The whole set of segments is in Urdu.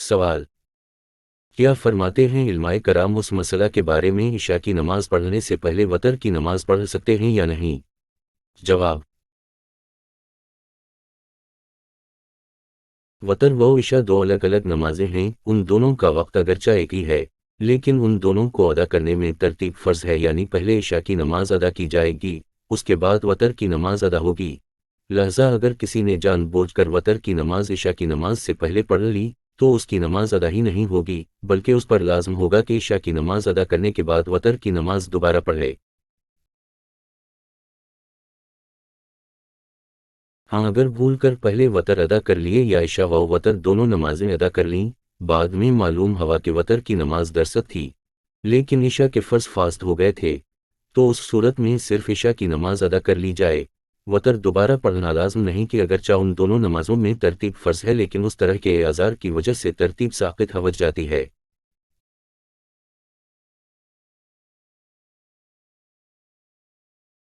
سوال: کیا فرماتے ہیں علماء کرام اس مسئلہ کے بارے میں عشاء کی نماز پڑھنے سے پہلے وتر کی نماز پڑھ سکتے ہیں یا نہیں؟ جواب: وتر و عشاء دو الگ الگ نمازیں ہیں، ان دونوں کا وقت اگرچہ ایک ہی ہے، لیکن ان دونوں کو ادا کرنے میں ترتیب فرض ہے، یعنی پہلے عشاء کی نماز ادا کی جائے گی، اس کے بعد وتر کی نماز ادا ہوگی۔ لہذا اگر کسی نے جان بوجھ کر وتر کی نماز عشاء کی نماز سے پہلے پڑھ لی تو اس کی نماز ادا ہی نہیں ہوگی، بلکہ اس پر لازم ہوگا کہ عشاء کی نماز ادا کرنے کے بعد وتر کی نماز دوبارہ پڑھے۔ ہاں، اگر بھول کر پہلے وتر ادا کر لیے یا عشاء و وتر دونوں نمازیں ادا کر لیں، بعد میں معلوم ہوا کہ وتر کی نماز درست تھی لیکن عشاء کے فرض فاسد ہو گئے تھے، تو اس صورت میں صرف عشاء کی نماز ادا کر لی جائے، وتر دوبارہ پڑھنا لازم نہیں کہ اگرچہ ان دونوں نمازوں میں ترتیب فرض ہے لیکن اس طرح کے اعذار کی وجہ سے ترتیب ساقط ہو جاتی ہے۔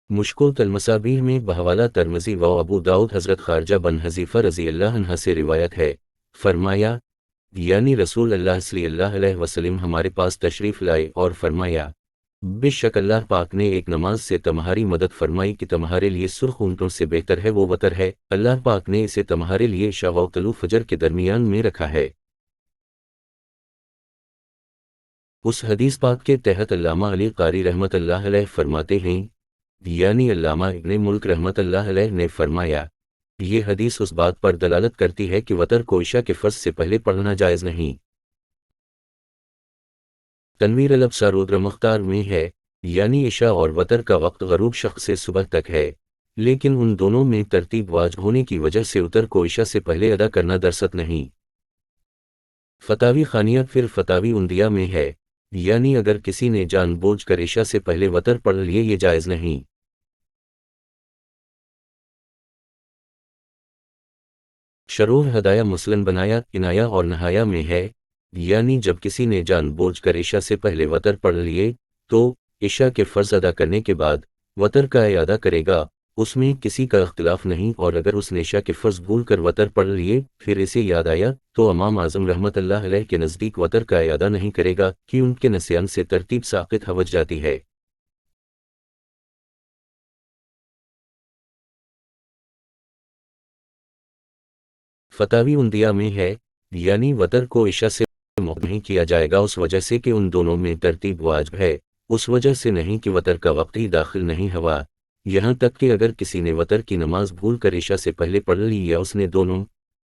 مشکوۃ المصابیح میں بحوالہ ترمذی و ابو داؤد حضرت خارجہ بن حذیفہ رضی اللہ عنہ سے روایت ہے، فرمایا یعنی رسول اللہ صلی اللہ علیہ وسلم ہمارے پاس تشریف لائے اور فرمایا، بے شک اللہ پاک نے ایک نماز سے تمہاری مدد فرمائی کہ تمہارے لیے سرخ اونٹوں سے بہتر ہے، وہ وتر ہے، اللہ پاک نے اسے تمہارے لیے عشاء و طلوع فجر کے درمیان میں رکھا ہے۔ اس حدیث پاک کے تحت علامہ علی قاری رحمت اللہ علیہ فرماتے ہیں، یعنی علامہ ابن ملک رحمت اللہ علیہ نے فرمایا، یہ حدیث اس بات پر دلالت کرتی ہے کہ وتر کو عشاء کے فرض سے پہلے پڑھنا جائز نہیں۔ تنویر الابصار رودر مختار میں ہے، یعنی عشاء اور وتر کا وقت غروب شق سے صبح تک ہے، لیکن ان دونوں میں ترتیب واجب ہونے کی وجہ سے وتر کو عشاء سے پہلے ادا کرنا درست نہیں۔ فتاوی خانیہ پھر فتاوی اندیہ میں ہے، یعنی اگر کسی نے جان بوجھ کر عشاء سے پہلے وتر پڑھ لیے یہ جائز نہیں۔ شروح ہدایہ مسلم بنایا عنایہ اور نہایہ میں ہے، یعنی جب کسی نے جان بوجھ کر عشاء سے پہلے وتر پڑھ لیے تو عشاء کے فرض ادا کرنے کے بعد وتر کا اعادہ کرے گا، اس میں کسی کا اختلاف نہیں، اور اگر اس نے عشاء کے فرض بھول کر وتر پڑھ لیے پھر اسے یاد آیا تو امام اعظم رحمت اللہ علیہ کے نزدیک وتر کا اعادہ نہیں کرے گا کہ ان کے نسیان سے ترتیب ساقط ہو جاتی ہے۔ فتاوی اندیہ میں ہے، یعنی وتر کو عشاء سے موقع نہیں کیا جائے گا اس وجہ سے کہ ان دونوں میں ترتیب واجب ہے، اس وجہ سے نہیں کہ وتر کا وقت ہی داخل نہیں ہوا، یہاں تک کہ اگر کسی نے وتر کی نماز بھول کر عشاء سے پہلے پڑھ لی یا اس نے دونوں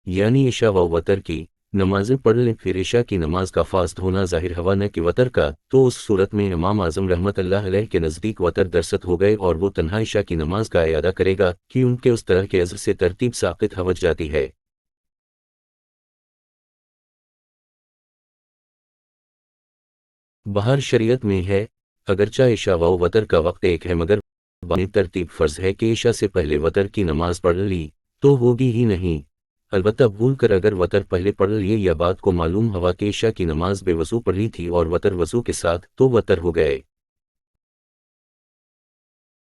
یعنی عشاء و وتر کی نمازیں پڑھ لیں پھر عشاء کی نماز کا فاسد ہونا ظاہر ہوا نہ کہ وتر کا، تو اس صورت میں امام اعظم رحمت اللہ علیہ کے نزدیک وتر درست ہو گئے اور وہ تنہا عشاء کی نماز کا اعادہ کرے گا کہ ان کے اس طرح کے عذر سے ترتیب ساقط ہو جاتی ہے۔ بہر شریعت میں ہے، اگرچہ عشاء و وتر کا وقت ایک ہے مگر بانی ترتیب فرض ہے کہ عشاء سے پہلے وتر کی نماز پڑھ لی تو ہوگی ہی نہیں، البتہ بھول کر اگر وتر پہلے پڑھ لیے یا بعد کو معلوم ہوا کہ عشاء کی نماز بے وضو پڑھی تھی اور وتر وضو کے ساتھ تو وتر ہو گئے۔